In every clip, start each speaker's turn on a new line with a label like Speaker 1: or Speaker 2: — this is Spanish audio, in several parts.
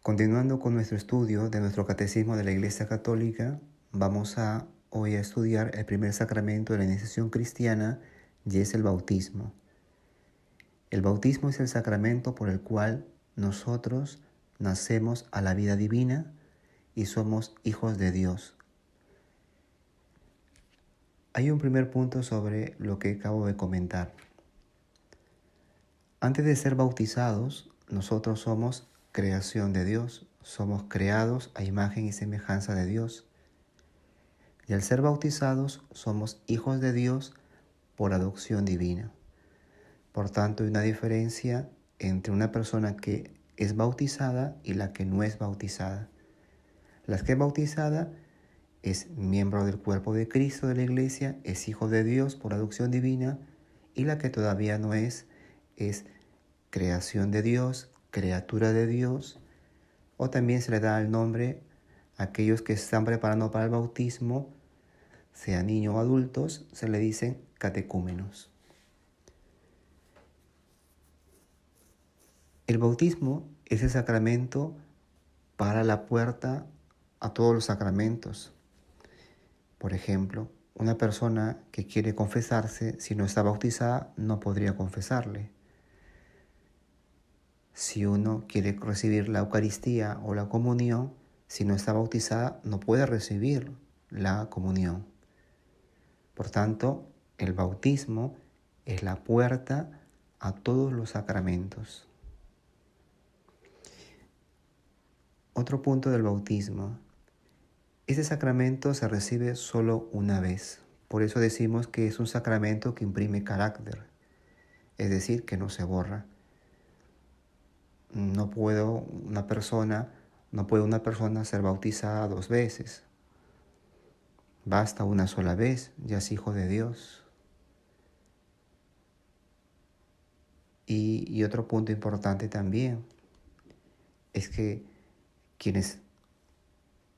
Speaker 1: Continuando con nuestro estudio de nuestro Catecismo de la Iglesia Católica, vamos hoy a estudiar el primer sacramento de la iniciación cristiana, y es el bautismo. El bautismo es el sacramento por el cual nosotros nacemos a la vida divina y somos hijos de Dios. Hay un primer punto sobre lo que acabo de comentar. Antes de ser bautizados, nosotros somos creación de Dios, somos creados a imagen y semejanza de Dios. Y al ser bautizados, somos hijos de Dios por adopción divina. Por tanto, hay una diferencia entre una persona que es bautizada y la que no es bautizada. La que es bautizada es miembro del cuerpo de Cristo de la Iglesia, es hijo de Dios por adopción divina, y la que todavía no es creación de Dios, criatura de Dios, o también se le da el nombre a aquellos que se están preparando para el bautismo, sea niños o adultos, se le dicen catecúmenos. El bautismo es el sacramento para la puerta a todos los sacramentos. Por ejemplo, una persona que quiere confesarse, si no está bautizada, no podría confesarle. Si uno quiere recibir la Eucaristía o la comunión, si no está bautizada, no puede recibir la comunión. Por tanto, el bautismo es la puerta a todos los sacramentos. Otro punto del bautismo. Este sacramento se recibe solo una vez. Por eso decimos que es un sacramento que imprime carácter, es decir, que no se borra. No puede una persona ser bautizada 2 veces. Basta una sola vez, ya es hijo de Dios. Y otro punto importante también es que quienes,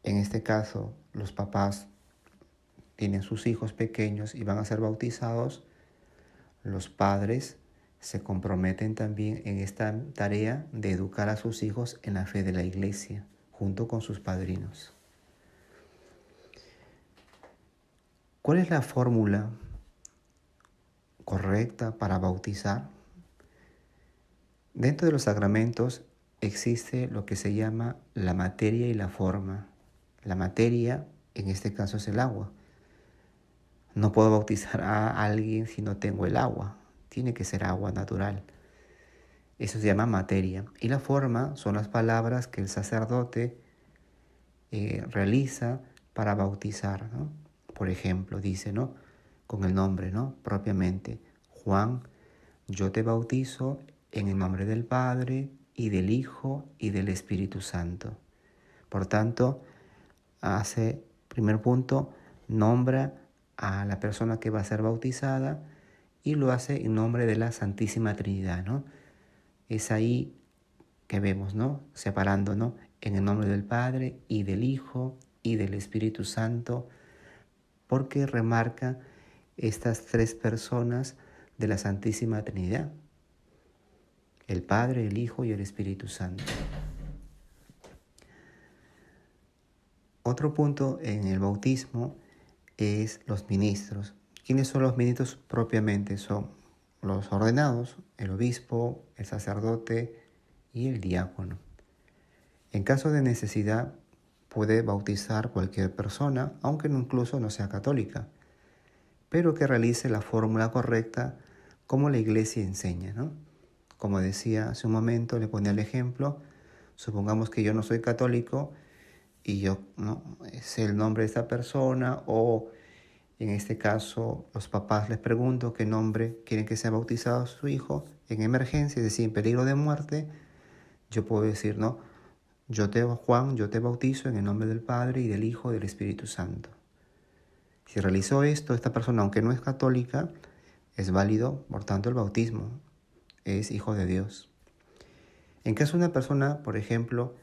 Speaker 1: en este caso, los papás tienen sus hijos pequeños y van a ser bautizados, los padres se comprometen también en esta tarea de educar a sus hijos en la fe de la Iglesia, junto con sus padrinos. ¿Cuál es la fórmula correcta para bautizar? Dentro de los sacramentos existe lo que se llama la materia y la forma. La materia, en este caso, es el agua. No puedo bautizar a alguien si no tengo el agua. Tiene que ser agua natural. Eso se llama materia. Y la forma son las palabras que el sacerdote realiza para bautizar, ¿no? Por ejemplo, dice, ¿no?, con el nombre, ¿no?, propiamente: Juan, yo te bautizo en el nombre del Padre, y del Hijo, y del Espíritu Santo. Por tanto, primer punto, nombra a la persona que va a ser bautizada y lo hace en nombre de la Santísima Trinidad, ¿no? Es ahí que vemos, ¿no?, separando, ¿no?, en el nombre del Padre, y del Hijo, y del Espíritu Santo, porque remarca estas 3 personas de la Santísima Trinidad: el Padre, el Hijo y el Espíritu Santo. Otro punto en el bautismo es los ministros. ¿Quiénes son los ministros propiamente? Son los ordenados, el obispo, el sacerdote y el diácono. En caso de necesidad, puede bautizar cualquier persona, aunque incluso no sea católica, pero que realice la fórmula correcta como la Iglesia enseña, ¿no? Como decía hace un momento, le ponía el ejemplo: supongamos que yo no soy católico y yo no sé el nombre de esta persona, o en este caso los papás les pregunto qué nombre quieren que sea bautizado su hijo en emergencia, es decir, en peligro de muerte. Yo puedo decir, no, Juan, yo te bautizo en el nombre del Padre, y del Hijo, y del Espíritu Santo. Si realizó esto, esta persona, aunque no es católica, es válido, por tanto, el bautismo. Es hijo de Dios. En caso de una persona, por ejemplo,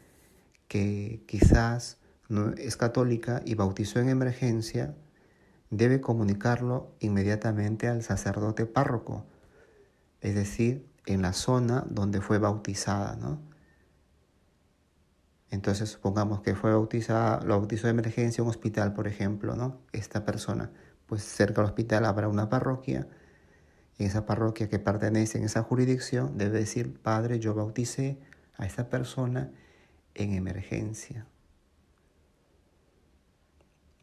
Speaker 1: que quizás no es católica y bautizó en emergencia, debe comunicarlo inmediatamente al sacerdote párroco, es decir, en la zona donde fue bautizada, ¿no? Entonces, supongamos que fue bautizada, lo bautizó de emergencia un hospital, por ejemplo, ¿no? Esta persona, pues cerca del hospital habrá una parroquia. En esa parroquia que pertenece en esa jurisdicción debe decir: Padre, yo bauticé a esta persona en emergencia.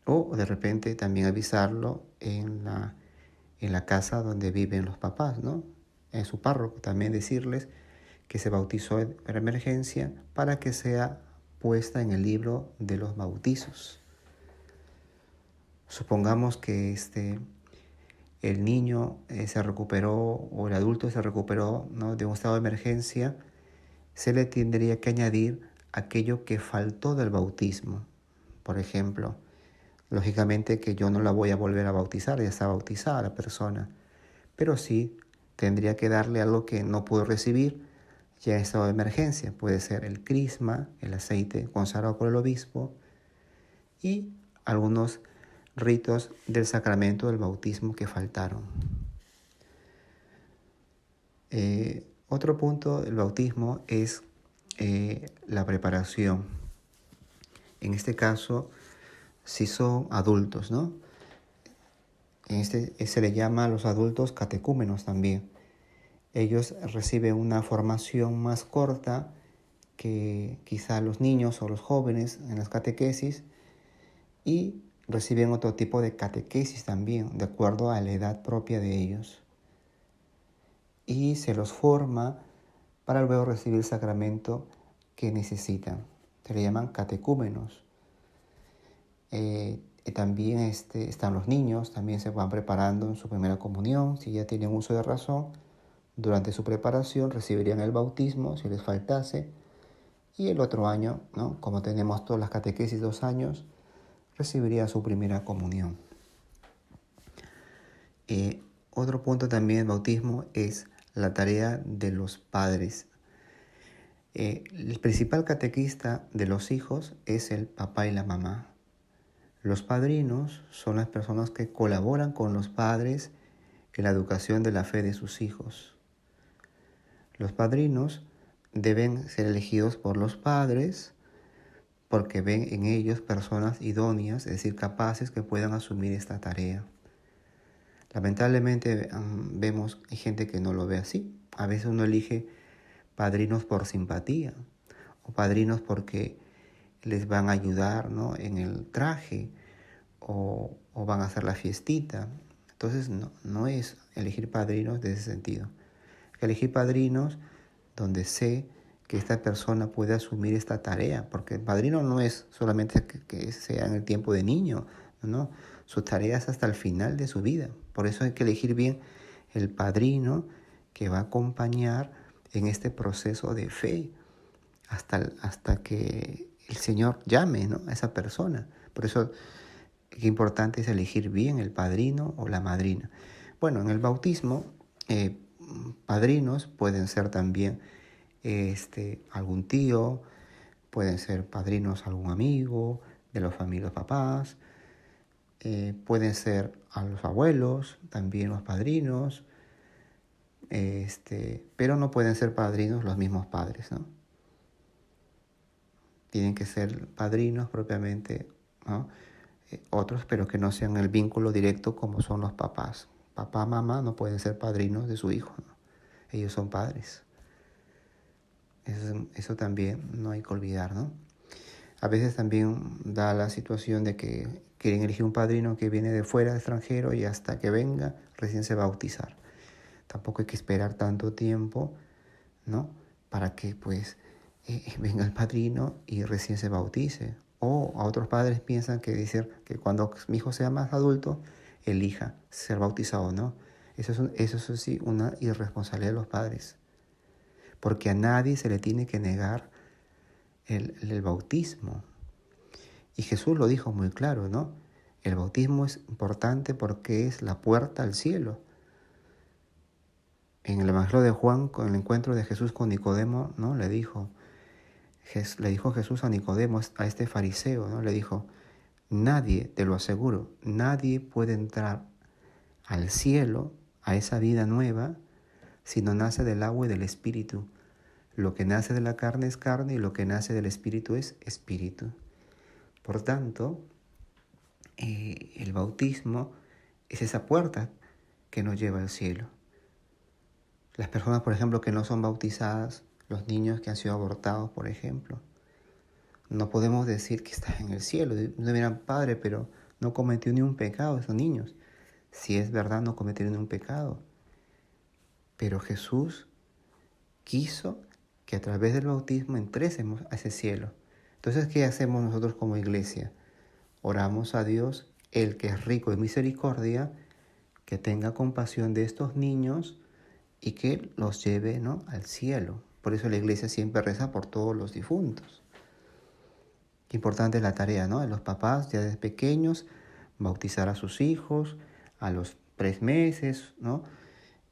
Speaker 1: O de repente también avisarlo en la casa donde viven los papás, ¿no? En su párroco también decirles que se bautizó en emergencia para que sea puesta en el libro de los bautizos. Supongamos que el niño se recuperó o el adulto se recuperó, ¿no?, de un estado de emergencia, se le tendría que añadir aquello que faltó del bautismo. Por ejemplo, lógicamente que yo no la voy a volver a bautizar, ya está bautizada la persona, pero sí tendría que darle algo que no pudo recibir ya en estado de emergencia. Puede ser el crisma, el aceite consagrado por el obispo y algunos ritos del sacramento del bautismo que faltaron. Otro punto del bautismo es la preparación. En este caso, si son adultos, ¿no? Se le llama a los adultos catecúmenos también. Ellos reciben una formación más corta que quizá los niños o los jóvenes en las catequesis, y reciben otro tipo de catequesis también, de acuerdo a la edad propia de ellos. Y se los forma para luego recibir el sacramento que necesitan. Se le llaman catecúmenos. También están los niños, también se van preparando en su primera comunión. Si ya tienen uso de razón, durante su preparación recibirían el bautismo si les faltase. Y el otro año, ¿no?, como tenemos todas las catequesis 2 años, recibiría su primera comunión. Otro punto también del bautismo es la tarea de los padres. El principal catequista de los hijos es el papá y la mamá. Los padrinos son las personas que colaboran con los padres en la educación de la fe de sus hijos. Los padrinos deben ser elegidos por los padres porque ven en ellos personas idóneas, es decir, capaces que puedan asumir esta tarea. Lamentablemente vemos hay gente que no lo ve así. A veces uno elige padrinos por simpatía o padrinos porque les van a ayudar, ¿no?, en el traje o van a hacer la fiestita. Entonces no es elegir padrinos de ese sentido. Hay que elegir padrinos donde sé que esta persona puede asumir esta tarea, porque el padrino no es solamente que sea en el tiempo de niño, no, su tarea es hasta el final de su vida. Por eso hay que elegir bien el padrino que va a acompañar en este proceso de fe hasta que el Señor llame, ¿no?, a esa persona. Por eso qué importante es elegir bien el padrino o la madrina. Bueno, en el bautismo, padrinos pueden ser también algún tío, pueden ser padrinos algún amigo de los familias papás, pueden ser a los abuelos, también los padrinos, pero no pueden ser padrinos los mismos padres, ¿no? Tienen que ser padrinos propiamente, ¿no?, otros, pero que no sean el vínculo directo como son los papás. Papá, mamá no pueden ser padrinos de su hijo, ¿no? Ellos son padres. Eso también no hay que olvidar, ¿no? A veces también da la situación de que quieren elegir un padrino que viene de fuera, de extranjero, y hasta que venga recién se va a bautizar. Tampoco hay que esperar tanto tiempo, ¿no?, para que pues venga el padrino y recién se bautice. O a otros padres piensan que dicen que cuando mi hijo sea más adulto, elija ser bautizado o no. Eso es sí una irresponsabilidad de los padres. Porque a nadie se le tiene que negar el bautismo. Y Jesús lo dijo muy claro, ¿no? El bautismo es importante porque es la puerta al cielo. En el Evangelio de Juan, con el encuentro de Jesús con Nicodemo, ¿no?, le dijo Jesús a Nicodemo, a este fariseo, ¿no?, le dijo: nadie, te lo aseguro, nadie puede entrar al cielo, a esa vida nueva, si no nace del agua y del Espíritu. Lo que nace de la carne es carne y lo que nace del espíritu es espíritu. Por tanto, el bautismo es esa puerta que nos lleva al cielo. Las personas, por ejemplo, que no son bautizadas, los niños que han sido abortados, por ejemplo, no podemos decir que están en el cielo. No dirán, padre, pero no cometió ni un pecado esos niños. Si es verdad, no cometieron ni un pecado. Pero Jesús quiso que a través del bautismo entrésemos a ese cielo. Entonces, ¿qué hacemos nosotros como iglesia? Oramos a Dios, el que es rico en misericordia, que tenga compasión de estos niños y que los lleve, ¿no?, al cielo. Por eso la iglesia siempre reza por todos los difuntos. Qué importante es la tarea, ¿no?, de los papás ya desde pequeños, bautizar a sus hijos a los 3 meses, ¿no?,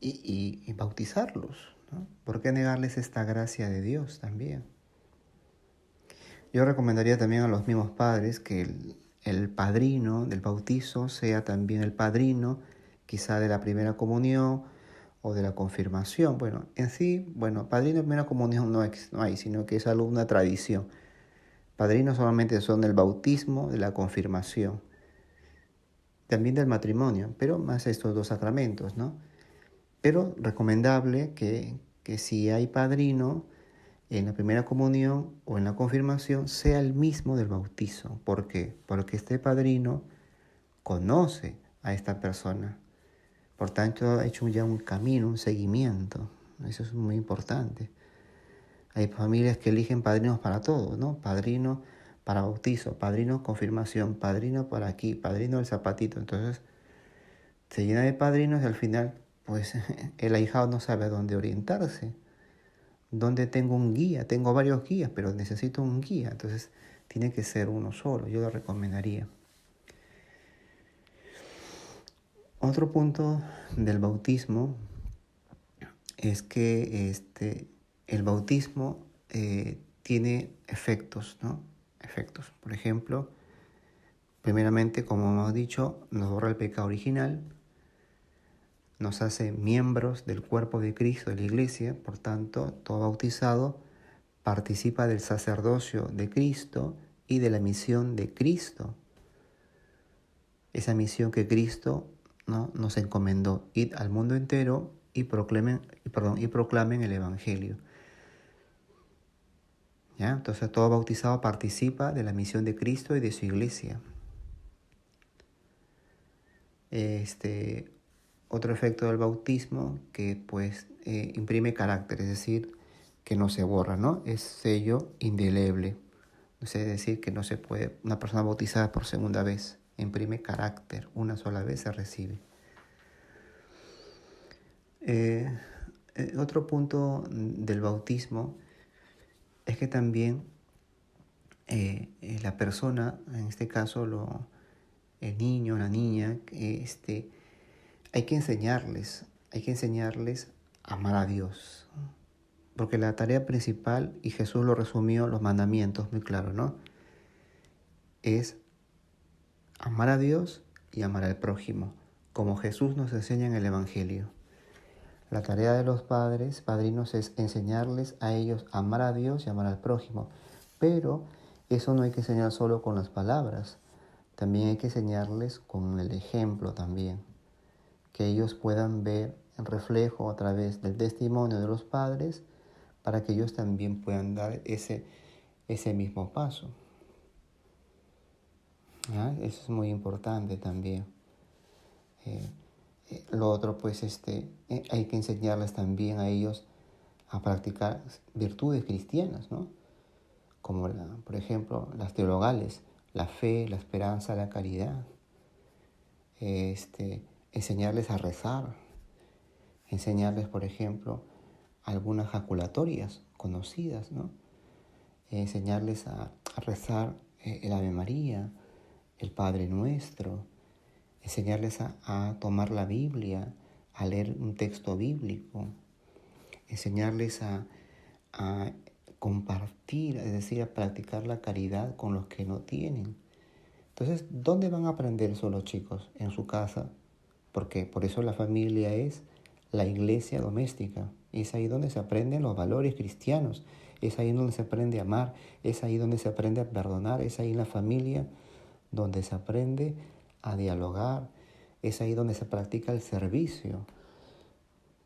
Speaker 1: y bautizarlos, ¿no? ¿Por qué negarles esta gracia de Dios también? Yo recomendaría también a los mismos padres que el padrino del bautizo sea también el padrino quizá de la primera comunión o de la confirmación. Bueno, en sí, padrino de primera comunión no hay, sino que es algo, una tradición. Padrinos solamente son del bautismo, de la confirmación, también del matrimonio, pero más estos 2 sacramentos, ¿no? Pero recomendable que si hay padrino en la primera comunión o en la confirmación, sea el mismo del bautizo. ¿Por qué? Porque este padrino conoce a esta persona. Por tanto, ha hecho ya un camino, un seguimiento. Eso es muy importante. Hay familias que eligen padrinos para todo, ¿no? Padrino para bautizo, padrino confirmación, padrino para aquí, padrino del zapatito. Entonces, se llena de padrinos y al final, pues, el ahijado no sabe a dónde orientarse. ¿Dónde tengo un guía? Tengo varios guías, pero necesito un guía. Entonces, tiene que ser uno solo. Yo lo recomendaría. Otro punto del bautismo es que el bautismo tiene efectos, ¿no? Efectos. Por ejemplo, primeramente, como hemos dicho, nos borra el pecado original, nos hace miembros del cuerpo de Cristo, de la Iglesia. Por tanto, todo bautizado participa del sacerdocio de Cristo y de la misión de Cristo. Esa misión que Cristo, ¿no?, nos encomendó: id al mundo entero y proclamen el Evangelio. ¿Ya? Entonces todo bautizado participa de la misión de Cristo y de su iglesia. Otro efecto del bautismo que pues imprime carácter, es decir, que no se borra, ¿no? Es sello indeleble. Es decir, que no se puede, una persona bautizada por segunda vez imprime carácter, una sola vez se recibe. Otro punto del bautismo es que también la persona, en este caso el niño, la niña, hay que enseñarles a amar a Dios. Porque la tarea principal, y Jesús lo resumió, los mandamientos, muy claro, ¿no?, es amar a Dios y amar al prójimo, como Jesús nos enseña en el Evangelio. La tarea de los padrinos, es enseñarles a ellos a amar a Dios y amar al prójimo. Pero eso no hay que enseñar solo con las palabras, también hay que enseñarles con el ejemplo también. Que ellos puedan ver el reflejo a través del testimonio de los padres para que ellos también puedan dar ese mismo paso. ¿Ya? Eso es muy importante también. Lo otro, pues, hay que enseñarles también a ellos a practicar virtudes cristianas, ¿no? Como, por ejemplo, las teologales, la fe, la esperanza, la caridad. Enseñarles a rezar, enseñarles, por ejemplo, algunas jaculatorias conocidas, ¿no? Enseñarles a rezar el Ave María, el Padre Nuestro, enseñarles a tomar la Biblia, a leer un texto bíblico, enseñarles a compartir, es decir, a practicar la caridad con los que no tienen. Entonces, ¿dónde van a aprender eso los chicos? En su casa. Porque por eso la familia es la iglesia doméstica. Es ahí donde se aprenden los valores cristianos. Es ahí donde se aprende a amar. Es ahí donde se aprende a perdonar. Es ahí en la familia donde se aprende a dialogar. Es ahí donde se practica el servicio.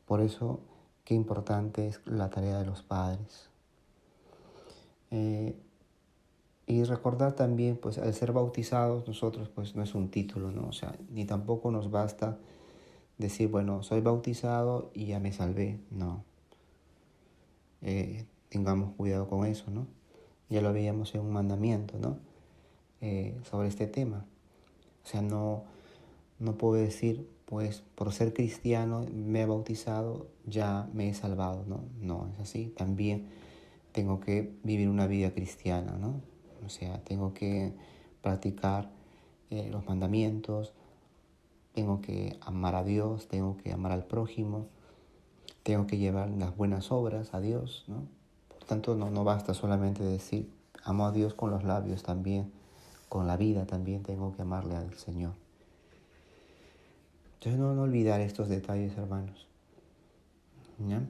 Speaker 1: Por eso, qué importante es la tarea de los padres. Y recordar también, pues, al ser bautizados nosotros, pues, no es un título, ¿no? O sea, ni tampoco nos basta decir, bueno, soy bautizado y ya me salvé. No. Tengamos cuidado con eso, ¿no? Ya lo veíamos en un mandamiento, ¿no? Sobre este tema. O sea, no puedo decir, pues, por ser cristiano me he bautizado, ya me he salvado, ¿no? No es así. También tengo que vivir una vida cristiana, ¿no? O sea, tengo que practicar los mandamientos, tengo que amar a Dios, tengo que amar al prójimo, tengo que llevar las buenas obras a Dios, ¿no? Por tanto, no basta solamente decir, amo a Dios con los labios, también con la vida también tengo que amarle al Señor. Entonces, no olvidar estos detalles, hermanos, ¿ya?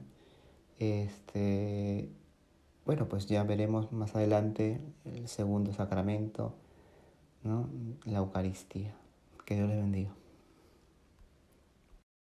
Speaker 1: Bueno, pues ya veremos más adelante el segundo sacramento, ¿no? La Eucaristía. Que Dios les bendiga.